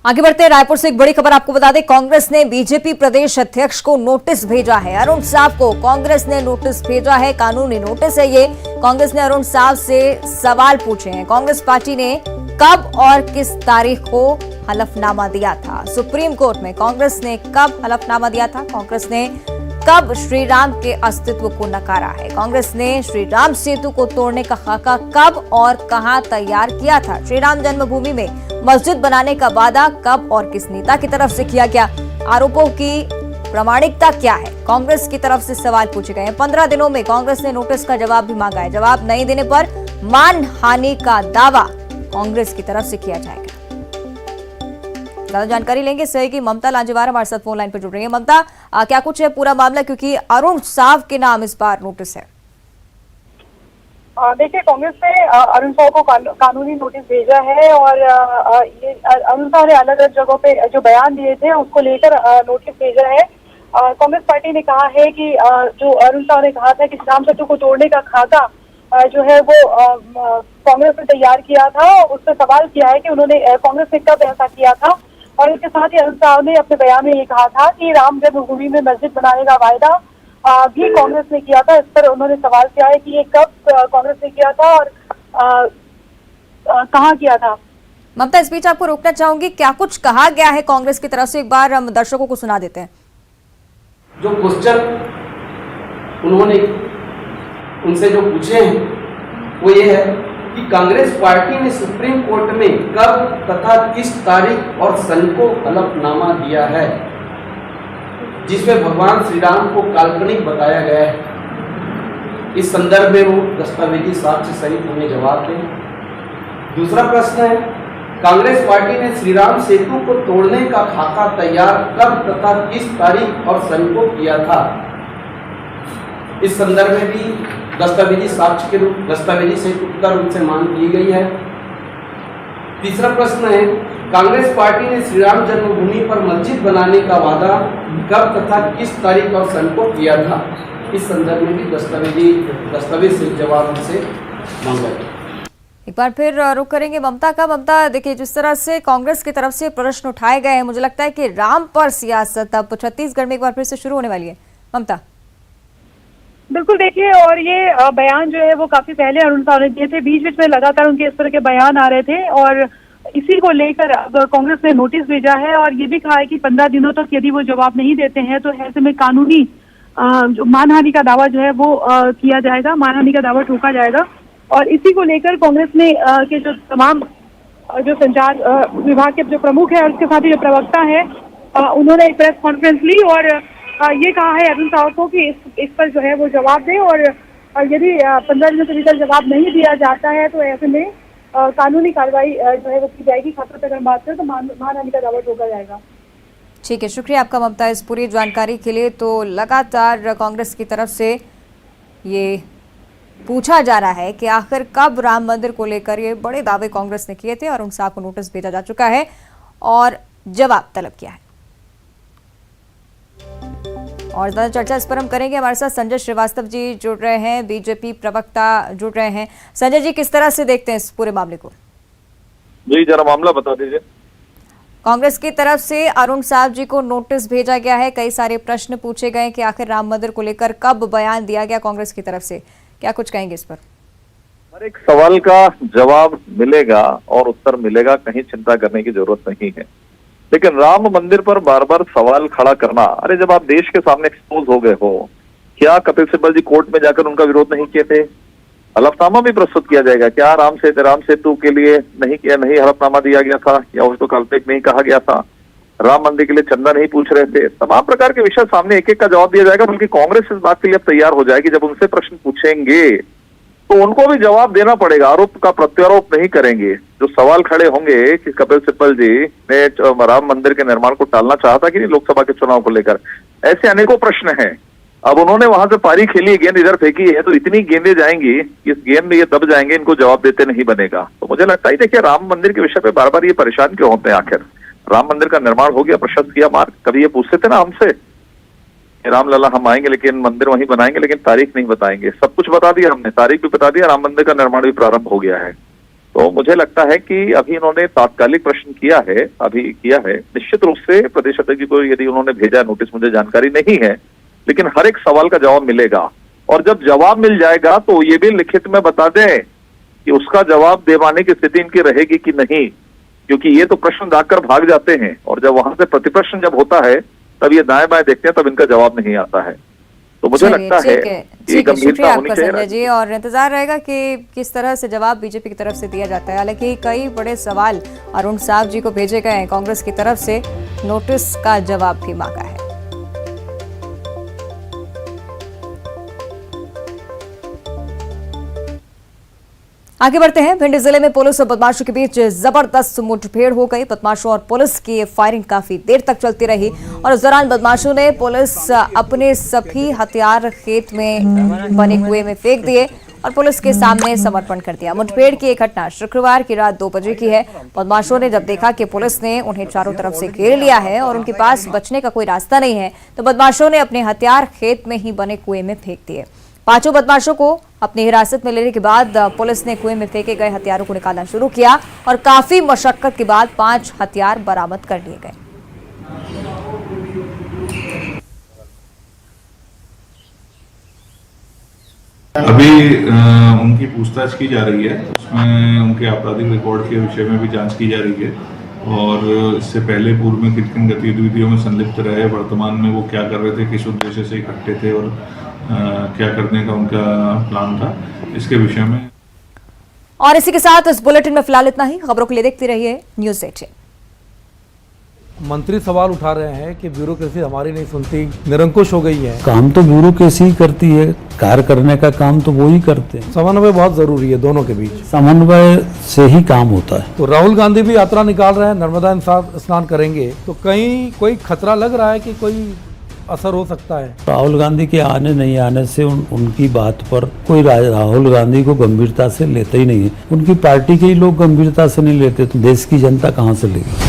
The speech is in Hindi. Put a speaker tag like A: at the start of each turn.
A: आगे बढ़ते हैं, रायपुर से एक बड़ी खबर आपको बता दें। कांग्रेस ने बीजेपी प्रदेश अध्यक्ष को नोटिस भेजा है। अरुण साव को कांग्रेस ने नोटिस भेजा है, कानूनी नोटिस है ये। कांग्रेस ने अरुण साव से सवाल पूछे हैं। कांग्रेस पार्टी ने कब और किस तारीख को हलफनामा दिया था? सुप्रीम कोर्ट में कांग्रेस ने कब हलफनामा दिया था? कांग्रेस ने कब श्री राम के अस्तित्व को नकारा है? कांग्रेस ने श्री राम सेतु को तोड़ने का खाका कब और कहां तैयार किया था? श्री राम जन्मभूमि में मस्जिद बनाने का वादा कब और किस नेता की तरफ से किया गया? आरोपों की प्रामाणिकता क्या है? कांग्रेस की तरफ से सवाल पूछे गए हैं। 15 दिनों में कांग्रेस ने नोटिस का जवाब भी मांगा है। जवाब नहीं देने पर मानहानि का दावा कांग्रेस की तरफ से किया जाएगा। ज्यादा जानकारी लेंगे सहयोगी ममता लांजेवार हमारे साथ फोन लाइन पर जुड़ रही है। ममता, क्या कुछ है पूरा मामला, क्योंकि अरुण साव के नाम इस बार नोटिस है?
B: देखिए, कांग्रेस ने अरुण साव को कानूनी नोटिस भेजा है और ये अरुण साव ने अलग अलग जगहों पे जो बयान दिए थे उसको लेकर नोटिस भेजा है। कांग्रेस पार्टी ने कहा है कि जो अरुण साव ने कहा था कि राम सेतु को तोड़ने का खाका जो है वो कांग्रेस ने तैयार किया था, उस पर सवाल किया है कि उन्होंने कांग्रेस ने कब ऐसा किया था। और इसके साथ ही अरुण साव ने अपने बयान में ये कहा था कि राम जन्मभूमि में मस्जिद बनाने का वायदा भी कांग्रेस ने किया था। इस पर उन्होंने सवाल किया है कि ये कब कांग्रेस ने किया था और कहाँ किया था।
A: ममता, इस बीच आपको रोकना चाहूंगी, क्या कुछ कहा गया है कांग्रेस की तरफ से? एक बार हम दर्शकों को सुना देते हैं।
C: जो क्वेश्चन उन्होंने उनसे जो पूछे हैं वो ये है कि कांग्रेस पार्टी ने सुप्रीम कोर्ट में कब तथा किस तारीख और सन को हलफनामा दिया है जिसमें भगवान श्री राम को काल्पनिक बताया गया है। इस संदर्भ में वो दस्तावेजी साक्ष्य सहित हमें जवाब दें। दूसरा प्रश्न है, कांग्रेस पार्टी ने श्री राम सेतु को तोड़ने का खाका तैयार कब तथा किस तारीख और सन को किया था? इस संदर्भ में भी दस्तावेजी साक्ष्य के रूप दस्तावेजी सहित उत्तर उनसे मांग की गई है। तीसरा प्रश्न है, कांग्रेस पार्टी ने श्री राम जन्मभूमि पर मस्जिद बनाने का वादा कब तथा किस तारीख और सन को किया था? इस संदर्भ में भी दस्तावेज से जवाब उनसे मांगा गया।
A: एक बार फिर रुख करेंगे ममता का। ममता, देखिए, जिस तरह से कांग्रेस की तरफ से प्रश्न उठाए गए हैं, मुझे लगता है कि राम पर सियासत अब छत्तीसगढ़ में एक बार फिर से शुरू होने वाली है। ममता,
B: बिल्कुल, देखिए, और ये बयान जो है वो काफी पहले अरुण साव ने दिए थे। बीच बीच में लगातार उनके इस तरह के बयान आ रहे थे और इसी को लेकर अब कांग्रेस ने नोटिस भेजा है और ये भी कहा है कि 15 दिनों तक यदि वो जवाब नहीं देते हैं तो ऐसे में कानूनी जो मानहानि का दावा जो है वो किया जाएगा, मानहानि का दावा ठोका जाएगा। और इसी को लेकर कांग्रेस ने के जो तमाम जो संचार विभाग के जो प्रमुख है और उसके साथ ही जो प्रवक्ता है उन्होंने एक प्रेस कॉन्फ्रेंस ली और ये कहा है अरुण साव को कि इस पर जो है वो जवाब दें और यदि 15 दिनों के भीतर जवाब नहीं दिया जाता है तो ऐसे में कानूनी कार्रवाई जो है वो की जाएगी। खासतौर पर अगर बात करें तो मानहानि का दावा ठोका जाएगा।
A: ठीक है, शुक्रिया आपका ममता इस पूरी जानकारी के लिए। तो लगातार कांग्रेस की तरफ से ये पूछा जा रहा है कि आखिर कब राम मंदिर को लेकर ये बड़े दावे कांग्रेस ने किए थे और उन साहब को नोटिस भेजा जा चुका है और जवाब तलब किया है। और ज्यादा चर्चा इस पर हम करेंगे। हमारे साथ संजय श्रीवास्तव जी जुड़ रहे हैं, बीजेपी प्रवक्ता जुड़ रहे हैं। संजय जी, किस तरह से देखते हैं इस पूरे मामले को?
D: जी, जरा मामला बता दीजिए।
A: कांग्रेस की तरफ से अरुण साव जी को नोटिस भेजा गया है। कई सारे प्रश्न पूछे गए कि आखिर राम मंदिर को लेकर कब बयान दिया गया कांग्रेस की तरफ से, क्या कुछ कहेंगे इस पर?
D: हर एक सवाल का जवाब मिलेगा और उत्तर मिलेगा, कहीं चिंता करने की जरूरत नहीं है। लेकिन राम मंदिर पर बार बार सवाल खड़ा करना, अरे जब आप देश के सामने एक्सपोज हो गए हो, क्या कपिल सिब्बल जी कोर्ट में जाकर उनका विरोध नहीं किए थे? हलफनामा भी प्रस्तुत किया जाएगा। क्या राम सेतु के लिए नहीं हलफनामा दिया गया था या उसको काल्पनिक नहीं कहा गया था? राम मंदिर के लिए चंदा नहीं पूछ रहे थे? तमाम प्रकार के विषय सामने एक एक का जवाब दिया जाएगा। बल्कि कांग्रेस इस बात के लिए अब तैयार हो जाएगी, जब उनसे प्रश्न पूछेंगे तो उनको भी जवाब देना पड़ेगा, आरोप का प्रत्यारोप नहीं करेंगे। जो सवाल खड़े होंगे कि कपिल सिब्बल जी ने राम मंदिर के निर्माण को टालना चाहा था कि नहीं लोकसभा के चुनाव को लेकर, ऐसे अनेकों प्रश्न हैं। अब उन्होंने वहां से पारी खेली, गेंद इधर फेंकी है तो इतनी गेंदें जाएंगी, इस गेंद में ये दब जाएंगे, इनको जवाब देते नहीं बनेगा। तो मुझे लगता है देखिए, राम मंदिर के विषय पे बार बार ये परेशान क्यों होते हैं? आखिर राम मंदिर का निर्माण हो गया, प्रशस्त किया मार्ग, कभी ये पूछते थे ना हमसे राम लला हम आएंगे लेकिन मंदिर वहीं बनाएंगे, लेकिन तारीख नहीं बताएंगे। सब कुछ बता दिया हमने, तारीख भी बता दिया, राम मंदिर का निर्माण भी प्रारंभ हो गया है। तो मुझे लगता है कि अभी इन्होंने तात्कालिक प्रश्न किया है। निश्चित रूप से प्रदेश अध्यक्ष जी को यदि उन्होंने भेजा नोटिस, मुझे जानकारी नहीं है, लेकिन हर एक सवाल का जवाब मिलेगा। और जब जवाब मिल जाएगा तो ये भी लिखित में बता दें कि उसका जवाब दे पाने की स्थिति इनकी रहेगी कि नहीं, क्योंकि ये तो प्रश्न दागकर भाग जाते हैं और जब वहां से प्रतिप्रश्न जब होता है तब ये दाएं बाएं देखते हैं, तब इनका जवाब नहीं आता है। तो मुझे लगता है कि गंभीरता होनी चाहिए
A: संजय जी, और इंतजार रहेगा कि किस तरह से जवाब बीजेपी की तरफ से दिया जाता है। हालांकि कई बड़े सवाल अरुण साव जी को भेजे गए हैं, कांग्रेस की तरफ से नोटिस का जवाब भी मांगा है। आगे बढ़ते हैं। भिंड जिले में पुलिस और बदमाशों के बीच जबरदस्त मुठभेड़ हो गई। बदमाशों और पुलिस की फायरिंग काफी देर तक चलती रही और इस दौरान बदमाशों ने पुलिस अपने सभी हथियार खेत में बने कुएं में फेंक दिए और पुलिस के सामने समर्पण कर दिया। मुठभेड़ की एक घटना शुक्रवार की रात 2 बजे की है। बदमाशों ने जब देखा कि पुलिस ने उन्हें चारों तरफ से घेर लिया है और उनके पास बचने का कोई रास्ता नहीं है, तो बदमाशों ने अपने हथियार खेत में ही बने कुएं में फेंक दिए। 5 बदमाशों को अपनी हिरासत में लेने के बाद पुलिस ने कुएं में फेंके गए हथियारों को निकालना शुरू किया और काफी मशक्कत के बाद 5 हथियार बरामद कर लिए गए।
E: अभी उनकी पूछताछ की जा रही है, उसमें उनके आपराधिक रिकॉर्ड के विषय में भी जांच की जा रही है और इससे पहले पूर्व में किन किन गतिविधियों में संलिप्त रहे, वर्तमान में वो क्या कर रहे थे, किस उद्देश्य से इकट्ठे थे और क्या करने का उनका प्लान था, इसके विषय में।
A: और इसी के साथ इस बुलेटिन में फिलहाल इतना ही। खबरों के लिए देखते रहिए न्यूज़ 18।
F: मंत्री सवाल उठा रहे हैं कि ब्यूरोक्रेसी हमारी नहीं सुनती, निरंकुश हो गई है।
G: काम तो ब्यूरोक्रेसी ही करती है, कार्य करने का काम तो वो ही करते हैं।
F: समन्वय बहुत जरूरी है दोनों के बीच,
G: समन्वय से ही काम होता है।
F: तो राहुल गांधी भी यात्रा निकाल रहे हैं, नर्मदा स्नान करेंगे, तो कहीं कोई खतरा लग रहा है कि कोई असर हो सकता है?
G: राहुल गांधी के आने नहीं आने से उनकी बात पर कोई राहुल गांधी को गंभीरता से लेते ही नहीं है। उनकी पार्टी के ही लोग गंभीरता से नहीं लेते, तो देश की जनता कहाँ से लेगी?